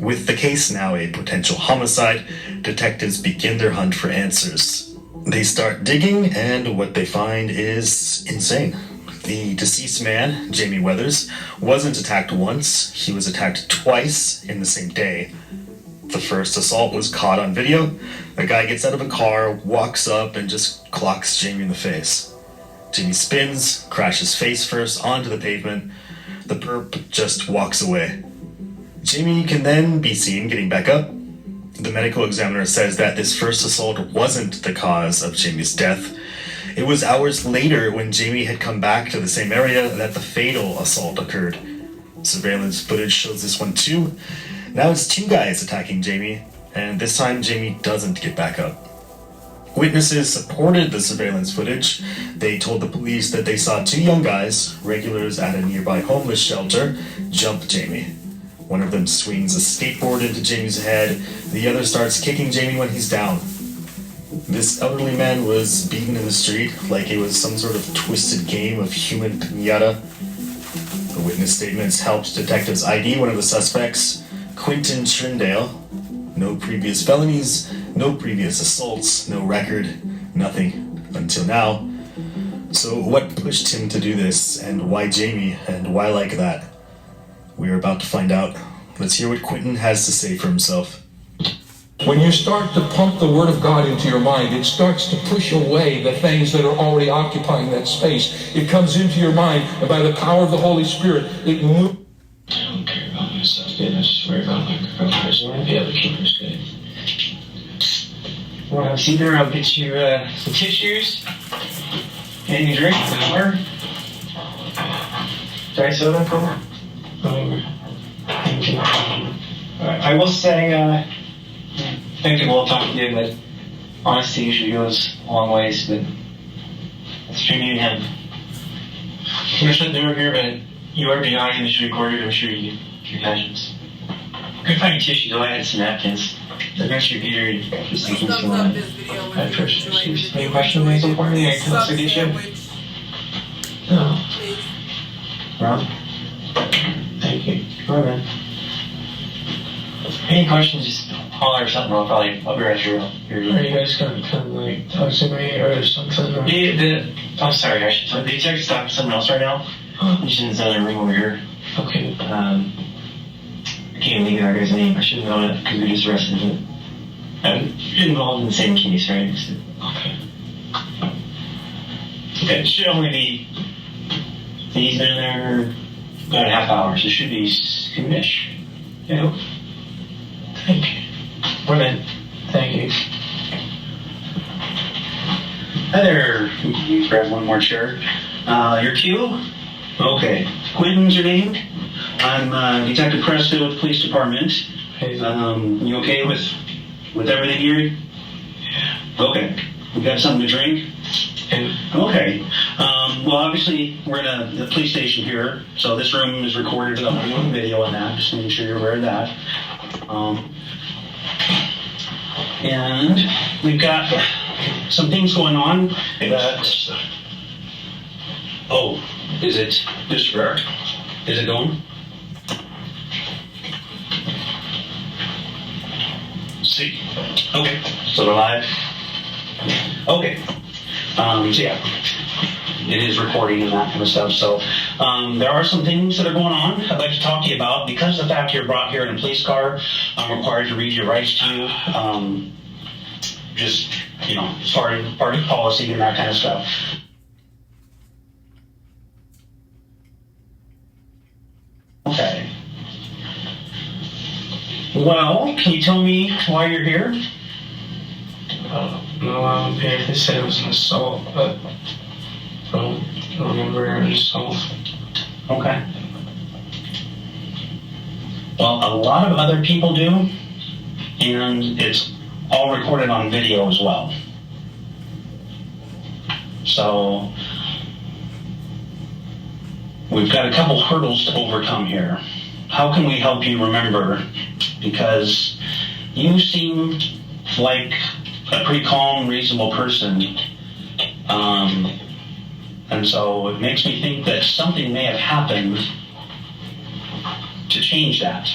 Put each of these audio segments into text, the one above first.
With the case now a potential homicide, detectives begin their hunt for answers. They start digging, and what they find is insane. The deceased man, Jamie Weathers, wasn't attacked once, he was attacked twice in the same day. The first assault was caught on video. A guy gets out of a car, walks up, and just clocks Jamie in the face. Jamie spins, crashes face first onto the pavement. The perp just walks away. Jamie can then be seen getting back up. The medical examiner says that this first assault wasn't the cause of Jamie's death. It was hours later, when Jamie had come back to the same area, that the fatal assault occurred. Surveillance footage shows this one too. Now it's two guys attacking Jamie, and this time Jamie doesn't get back up. Witnesses supported the surveillance footage. They told the police that they saw two young guys, regulars at a nearby homeless shelter, jump Jamie. One of them swings a skateboard into Jamie's head. The other starts kicking Jamie when he's down. This elderly man was beaten in the street like it was some sort of twisted game of human piñata. The witness statements helped detectives ID one of the suspects, Quentin Trindale. No previous felonies, no previous assaults, no record, nothing until now. So what pushed him to do this, and why Jamie, and why like that? We're about to find out. Let's hear what Quentin has to say for himself. When you start to pump the Word of God into your mind, it starts to push away the things that are already occupying that space. It comes into your mind, and by the power of the Holy Spirit, it moves. I don't care about myself, good. I just worry about my girlfriend. I want to be able to keep her good. Well, see there, I'll get you some tissues. And you drink, water. Dry soda, come on. Thank you. I will say, thank you, we'll talk to you, but honesty usually goes a long ways, but it's between you and him. I'm going to shut the door here, but you are behind this recorded, I'm sure you can imagine. I could find tissues, I had some napkins. I'm not sure Peter, just thinking so long. Any questions, Mason, for me? Anything else to get you? No. Rob? Thank you. All right, man. Any questions, just holler or something. I'll be right here. Are you guys going to come, like, talk to me or something? Or? I'm sorry, the executive's talking to someone else right now. He's in this other room over here. Okay. I can't leave that guy's name. I shouldn't know it because we just arrested him. I'm involved in the same case, right? So, okay. Okay, it should only be. He's been there about a half hour, so it should be soonish. Yeah. Thank you. We're in. Thank you. Hi there. You grab one more chair. Your cue? Okay. Quentin's your name? I'm Detective Presto with the police department. Hey. You okay with everything here? Yeah. Okay. You got something to drink? Yeah. Okay. Well, obviously, we're in the police station here, so this room is recorded on video on that, just to make sure you're aware of that. And we've got some things going on that... Oh, is it disregard? Is it going? See. Okay. So they're live? Okay. So yeah. It is recording and that kind of stuff. So there are some things that are going on I'd like to talk to you about. Because of the fact you're brought here in a police car, I'm required to read your rights to you. Just, you know, part of policy and that kind of stuff. Okay. Well, can you tell me why you're here? No, they said it was an assault, but I don't remember an assault. Okay. Well, a lot of other people do, and it's all recorded on video as well. So, we've got a couple hurdles to overcome here. How can we help you remember? Because you seem like a pretty calm, reasonable person. And so it makes me think that something may have happened to change that.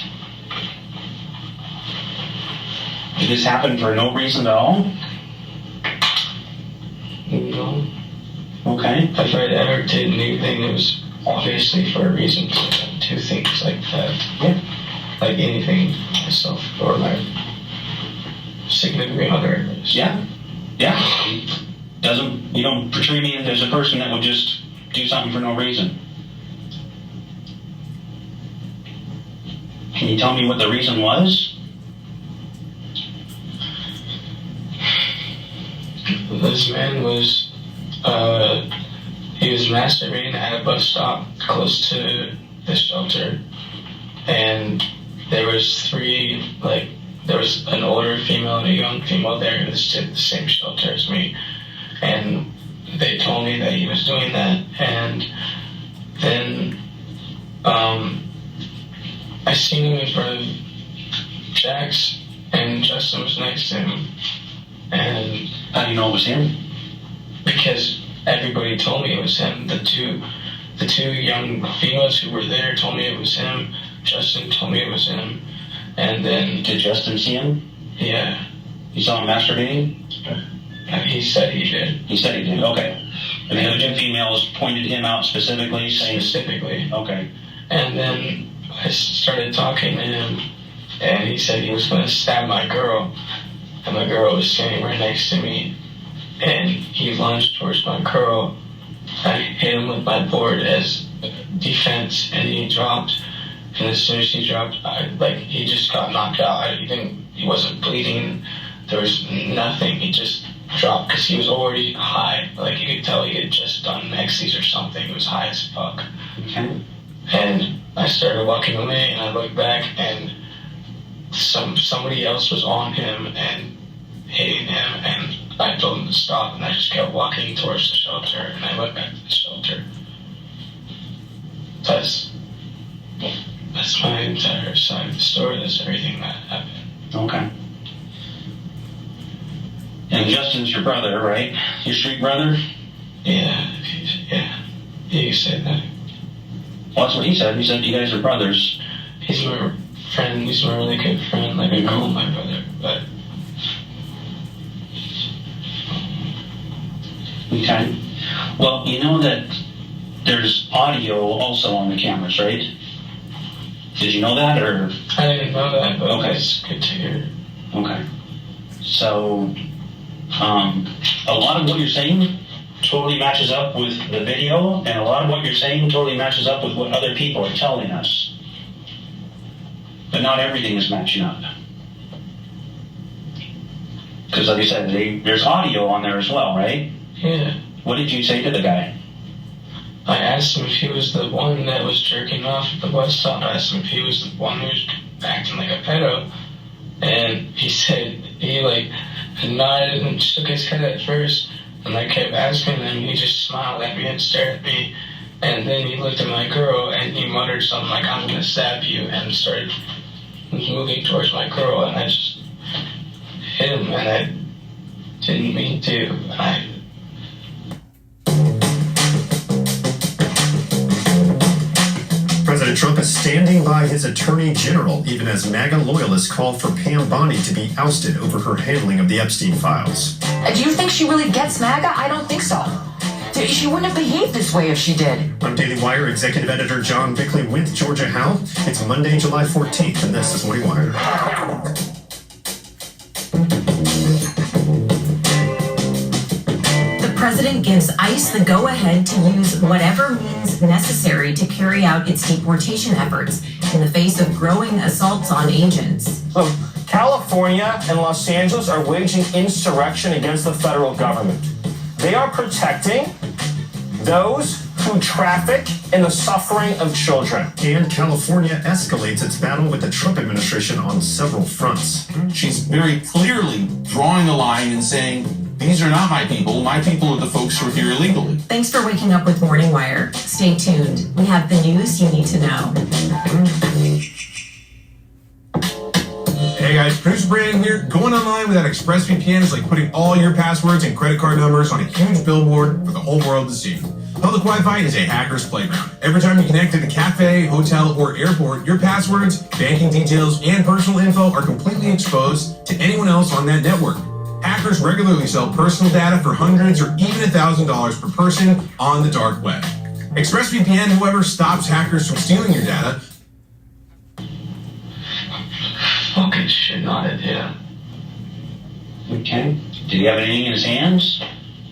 Did this happen for no reason at all? No. Okay. If I ever did anything, it was obviously for a reason to things like that. Yeah. Like anything myself or my significant other. Yeah. Yeah. You don't portray me as a person that would just do something for no reason. Can you tell me what the reason was? This man was, he was masturbating at a bus stop close to the shelter. And there was there was an older female and a young female there who stayed at the same shelter as me. And they told me that he was doing that. And then, I seen him in front of Jax, and Justin was next to him. And how do you know it was him? Because everybody told me it was him. The two young females who were there told me it was him. Justin told me it was him. And then... Did Justin see him? Yeah. You saw him masturbating? He said he did. He said he did, okay. And the other two females pointed him out specifically, saying... Specifically. Okay. And then I started talking to him, and he said he was going to stab my girl. And my girl was standing right next to me. And he lunged towards my girl. I hit him with my board as defense, and he dropped. And as soon as he dropped, he just got knocked out. He wasn't bleeding. There was nothing. He just dropped because he was already high. Like, you could tell he had just done Mexies or something. He was high as fuck. Okay. And I started walking away, and I looked back, and somebody else was on him and hitting him, and I told him to stop, and I just kept walking towards the shelter, and I went back to the shelter. That's my entire side of the story. That's everything that happened. Okay. And Justin's your brother, right? Your street brother? Yeah. You said that. Well, that's what he said. He said you guys are brothers. He's my friend. He's my really good friend. Like, I call him my brother, but... Okay. Well, you know that there's audio also on the cameras, right? Did you know that, or? I didn't know that, but okay. It's good to hear. Okay. So, a lot of what you're saying totally matches up with the video, and a lot of what you're saying totally matches up with what other people are telling us. But not everything is matching up. Because like I said, there's audio on there as well, right? Yeah. What did you say to the guy? I asked him if he was the one that was jerking off at the bus stop. I asked him if he was the one who was acting like a pedo. And he said, he nodded and shook his head at first. And I kept asking him, he just smiled at me and stared at me. And then he looked at my girl and he muttered something like, "I'm going to stab you," and started moving towards my girl. And I just hit him, and I didn't mean to. President Trump is standing by his attorney general, even as MAGA loyalists call for Pam Bondi to be ousted over her handling of the Epstein files. Do you think she really gets MAGA? I don't think so. She wouldn't have behaved this way if she did. I'm Daily Wire executive editor John Bickley with Georgia Howe. It's Monday, July 14th, and this is Morning Wire. The president gives ICE the go-ahead to use whatever means necessary to carry out its deportation efforts in the face of growing assaults on agents. Look, California and Los Angeles are waging insurrection against the federal government. They are protecting those who traffic in the suffering of children. And California escalates its battle with the Trump administration on several fronts. She's very clearly drawing a line and saying, these are not my people. My people are the folks who are here illegally. Thanks for waking up with Morning Wire. Stay tuned. We have the news you need to know. Hey guys, guys, producer Brandon here. Going online without ExpressVPN is like putting all your passwords and credit card numbers on a huge billboard for the whole world to see. Public Wi-Fi is a hacker's playground. Every time you connect to the cafe, hotel, or airport, your passwords, banking details, and personal info are completely exposed to anyone else on that network. Hackers regularly sell personal data for hundreds or even $1,000 per person on the dark web. ExpressVPN, however, stops hackers from stealing your data. Fucking shit, not it, yeah. Okay. Did he have anything in his hands?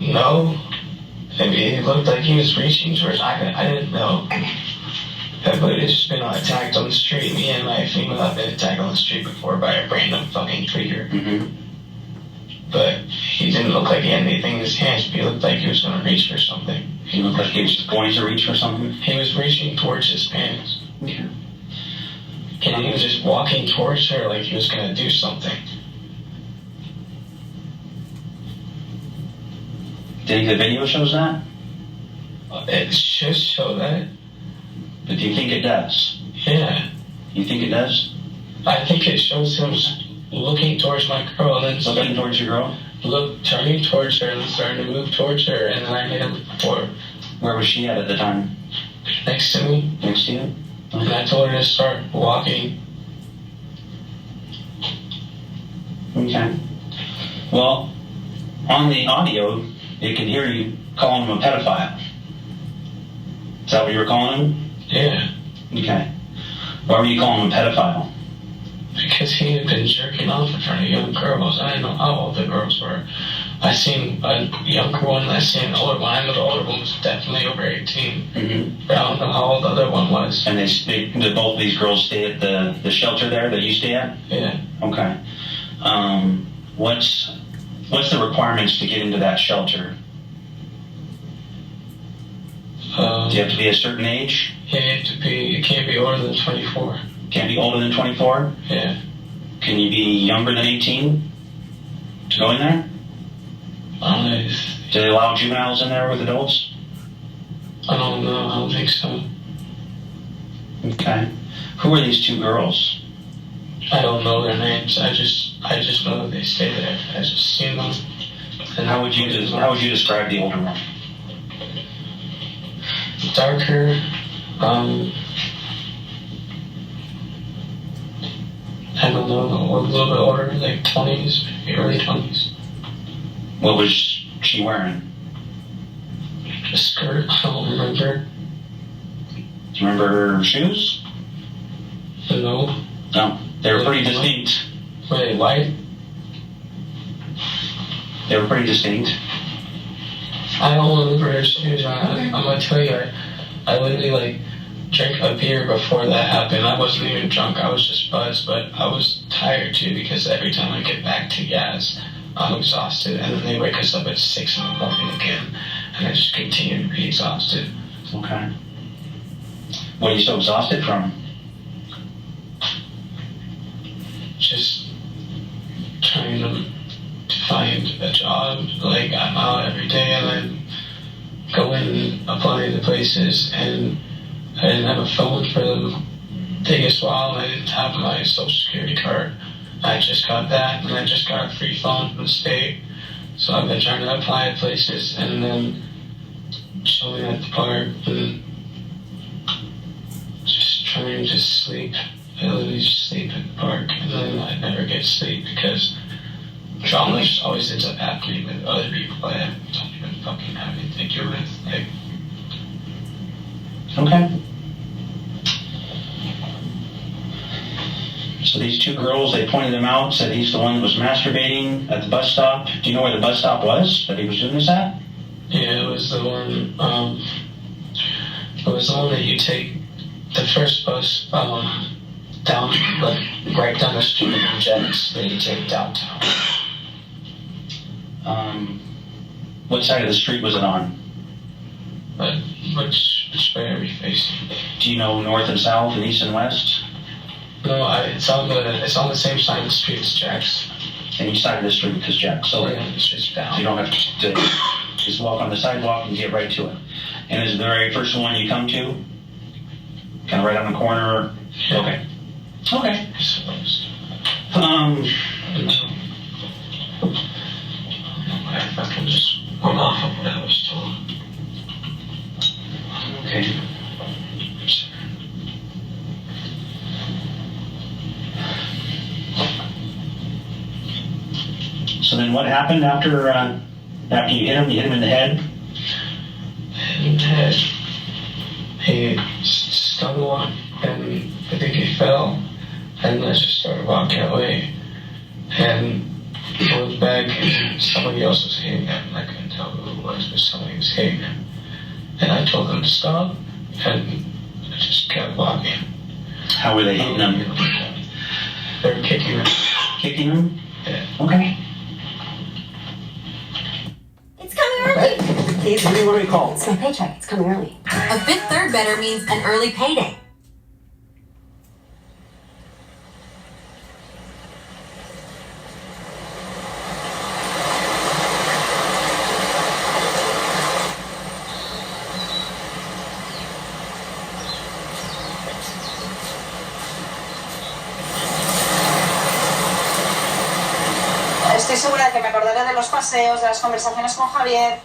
No. Maybe it looked like he was reaching towards. I didn't know. But it's just been attacked on the street. Me and my female have been attacked on the street before by a random fucking trigger. Mm-hmm. But he didn't look like he had anything in his hands. But he looked like he was going to reach for something. He looked like he was going to reach for something? He was reaching towards his pants. Okay. And he was just walking towards her like he was going to do something. Do you think the video shows that? It should show that. But do you think it does? Yeah. You think it does? I think it shows him looking towards my girl and then looking towards your girl? Turning towards her and starting to move towards her, and then I hit him before. Where was she at the time? Next to me. Next to you? Okay. And I told her to start walking. Okay. Well, on the audio, it can hear you calling him a pedophile. Is that what you were calling him? Yeah. Okay. Why were you calling him a pedophile? Because he had been jerking off in front of young girls. I didn't know how old the girls were. I seen a younger one, I seen an older one. I know the older one was definitely over 18. Mm-hmm. But I don't know how old the other one was. And did both of these girls stay at the shelter there that you stay at? Yeah. Okay. What's the requirements to get into that shelter? Do you have to be a certain age? Yeah, you can't be older than 24. Can't be older than 24? Yeah. Can you be younger than 18 to go in there? Do they allow juveniles in there with adults? I don't know. I don't think so. Okay. Who are these two girls? I don't know their names. I just know that they stay there. I just seen them. And how would you describe the older one? Darker. I don't know, a little bit older, like 20s, maybe early 20s. What was she wearing? A skirt, I don't remember. Do you remember her shoes? No. No, they were pretty distinct. Were they white? They were pretty distinct. I don't remember her shoes. I'm gonna tell you, I literally drank a beer before that happened. I wasn't even drunk, I was just buzzed, but I was tired too because every time I get back to Yaz, I'm exhausted, and then they wake us up at 6 in the morning again, and I just continue to be exhausted. Okay. What are you so exhausted from? Just trying to find a job. Like, I'm out every day and I'm going and applying to places, and I didn't have a phone for the biggest while, and I didn't have my social security card. I just got that, and I just got a free phone from the state. So I've been trying to apply at places and then chilling at the park and just trying to sleep. I literally just sleep at the park, and then I never get sleep because trauma just always ends up happening with other people I don't even fucking have anything to do with. Like, okay. So these two girls, they pointed him out, said he's the one that was masturbating at the bus stop. Do you know where the bus stop was that he was doing this at? Yeah, it was the one, that you take the first bus, down, like, right down the street from Jennings, that you take downtown. What side of the street was it on? Which way are we facing? Do you know north and south and east and west? No, it's on the same side of the street as Jack's. And each side of the street because Jack's. So yeah, it's just down. So you don't have to just walk on the sidewalk and get right to it. And is it the very first one you come to? Kind of right on the corner? Yeah. Okay. Okay. I suppose. I just went off on what I was told. Okay. So then what happened after you hit him? You hit him in the head? In the head. He stumbled and I think he fell. And I just started walking away. And I looked back and somebody else was hitting him. I couldn't tell who it was, but somebody was hitting him. And I told them to stop, and I just kept walking. How were they hitting him? They were kicking him. Kicking him? Yeah. Okay. It's coming early. Keith, what do you want to be called? It's my paycheck. It's coming early. A fifth third better means an early payday. Estoy segura de que me acordaré de los paseos, de las conversaciones con Javier.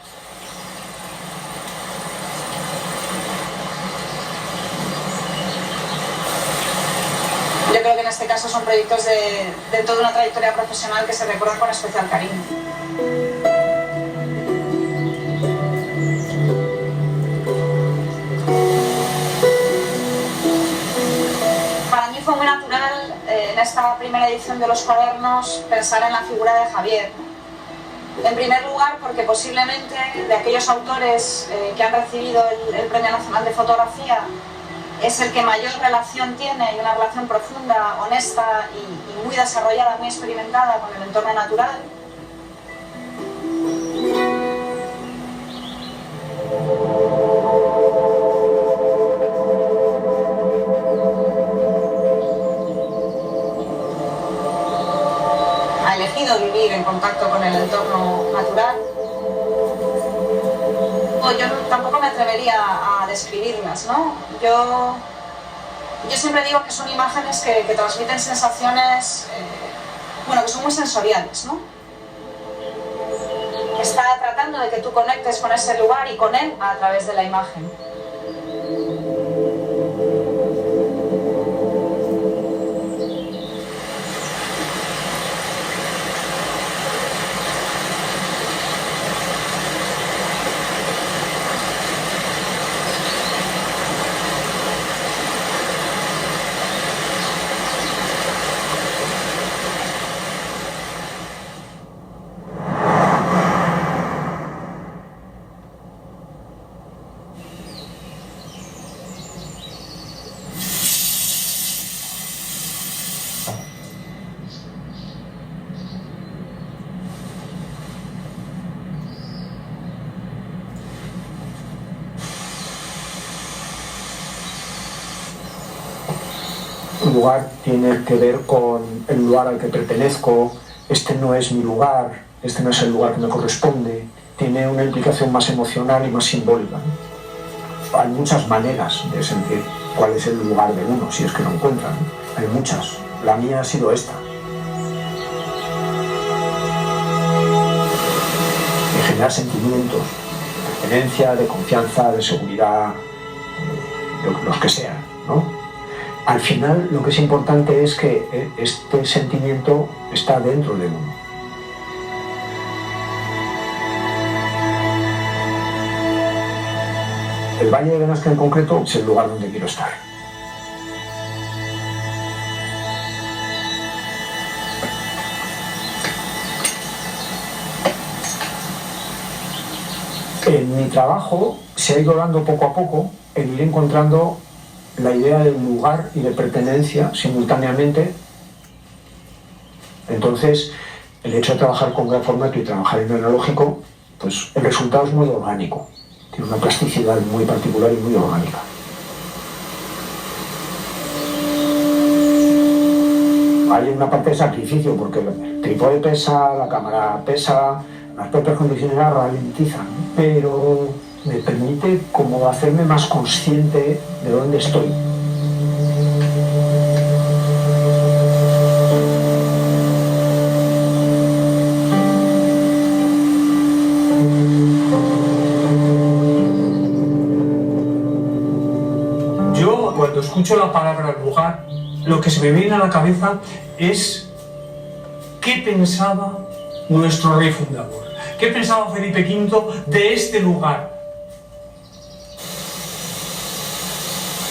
Yo creo que en este caso son proyectos de toda una trayectoria profesional que se recuerdan con especial cariño. Para mí fue muy natural en esta primera edición de los cuadernos pensar en la figura de Javier. En primer lugar, porque posiblemente de aquellos autores que han recibido el Premio Nacional de Fotografía es el que mayor relación tiene, y una relación profunda, honesta y muy desarrollada, muy experimentada con el entorno natural. Ha elegido vivir en contacto con el entorno natural. Yo tampoco me atrevería a describirlas, ¿no? Yo siempre digo que son imágenes que transmiten sensaciones, que son muy sensoriales, ¿no? Está tratando de que tú conectes con ese lugar y con él a través de la imagen. Un lugar tiene que ver con el lugar al que pertenezco, este no es mi lugar, este no es el lugar que me corresponde, tiene una implicación más emocional y más simbólica, ¿no? Hay muchas maneras de sentir cuál es el lugar de uno, si es que lo encuentran, hay muchas, la mía ha sido esta. De generar sentimientos de pertenencia, de confianza, de seguridad, los que sean, ¿no? Al final, lo que es importante es que este sentimiento está dentro de uno. El Valle de Benasque en concreto es el lugar donde quiero estar. En mi trabajo se ha ido dando poco a poco el ir encontrando la idea del lugar y de pertenencia simultáneamente. Entonces, el hecho de trabajar con gran formato y trabajar en analógico, pues el resultado es muy orgánico. Tiene una plasticidad muy particular y muy orgánica. Hay una parte de sacrificio, porque el trípode pesa, la cámara pesa, las propias condiciones la ralentizan, pero me permite como hacerme más consciente de dónde estoy. escucho la palabra lugar, lo que se me viene a la cabeza es qué pensaba nuestro rey fundador, qué pensaba Felipe V de este lugar.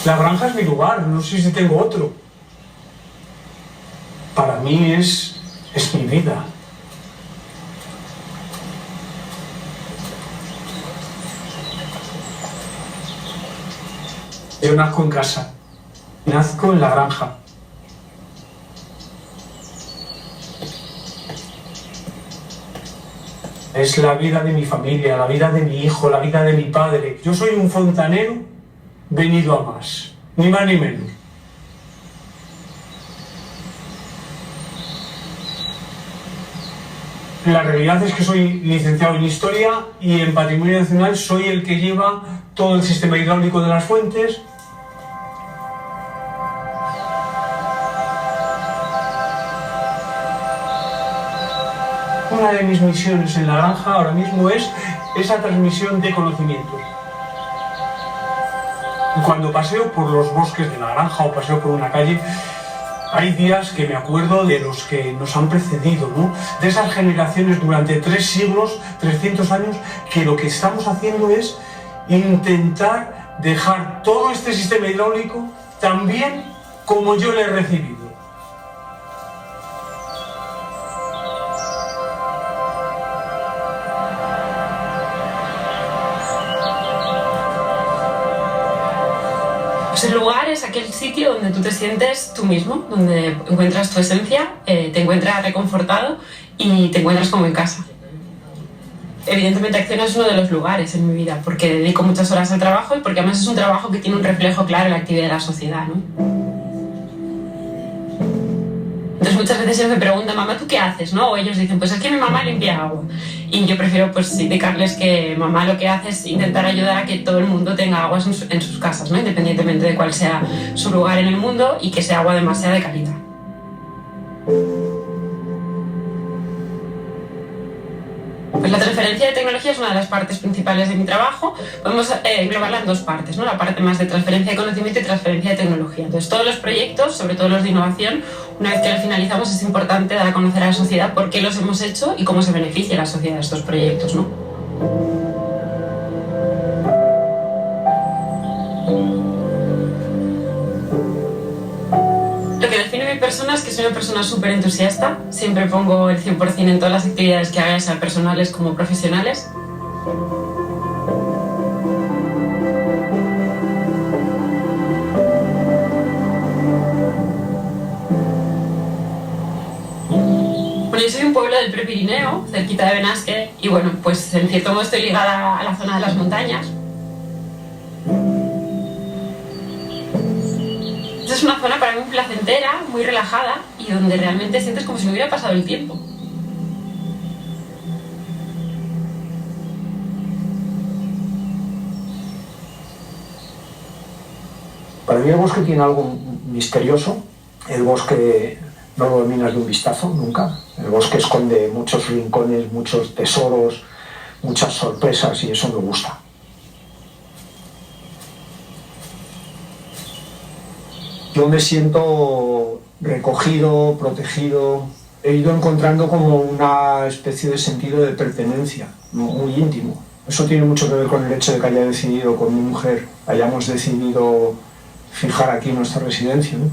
La granja es mi lugar, no sé si tengo otro. Para mí es mi vida. Yo nazco en casa, nazco en la granja. Es la vida de mi familia, la vida de mi hijo, la vida de mi padre. Yo soy un fontanero venido a más, ni más ni menos. La realidad es que soy licenciado en Historia y en Patrimonio Nacional soy el que lleva todo el sistema hidráulico de las fuentes. Una de mis misiones en la granja ahora mismo es esa transmisión de conocimientos. Cuando paseo por los bosques de la granja o paseo por una calle, hay días que me acuerdo de los que nos han precedido, ¿no? De esas generaciones durante 3 siglos, 300 años, que lo que estamos haciendo es intentar dejar todo este sistema hidráulico tan bien como yo le he recibido. Pues el lugar es aquel sitio donde tú te sientes tú mismo, donde encuentras tu esencia, te encuentras reconfortado y te encuentras como en casa. Evidentemente Acción es uno de los lugares en mi vida, porque dedico muchas horas al trabajo y porque además es un trabajo que tiene un reflejo claro en la actividad de la sociedad, ¿no? Entonces muchas veces ellos me preguntan, mamá, ¿tú qué haces? ¿No? O ellos dicen, pues es que mi mamá limpia agua. Y yo prefiero pues indicarles que mamá lo que hace es intentar ayudar a que todo el mundo tenga aguas en sus casas, ¿no? Independientemente de cuál sea su lugar en el mundo y que sea agua demasiado de calidad. Pues la transferencia de tecnología es una de las partes principales de mi trabajo. Podemos englobarla en 2 partes, ¿no? La parte más de transferencia de conocimiento y transferencia de tecnología. Entonces, todos los proyectos, sobre todo los de innovación, una vez que los finalizamos, es importante dar a conocer a la sociedad por qué los hemos hecho y cómo se beneficia la sociedad de estos proyectos, ¿no? Lo que define mi persona es que soy una persona súper entusiasta. Siempre pongo el 100% en todas las actividades que haga, sean personales como profesionales. Bueno, yo soy de un pueblo del Prepirineo, cerquita de Benasque, y bueno, pues en cierto modo estoy ligada a la zona de las montañas. Es una zona para mí muy placentera, muy relajada y donde realmente sientes como si me hubiera pasado el tiempo. Para mí el bosque tiene algo misterioso. El bosque no lo dominas de un vistazo, nunca. El bosque esconde muchos rincones, muchos tesoros, muchas sorpresas y eso me gusta. Yo me siento recogido, protegido. He ido encontrando como una especie de sentido de pertenencia, muy íntimo. Eso tiene mucho que ver con el hecho de que haya decidido con mi mujer, hayamos decidido fijar aquí nuestra residencia, ¿no?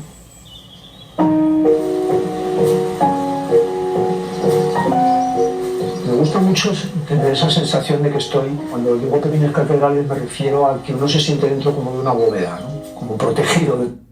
Me gusta mucho tener esa sensación de que estoy, cuando digo pequeñas catedrales me refiero a que uno se siente dentro como de una bóveda, ¿no? Como protegido de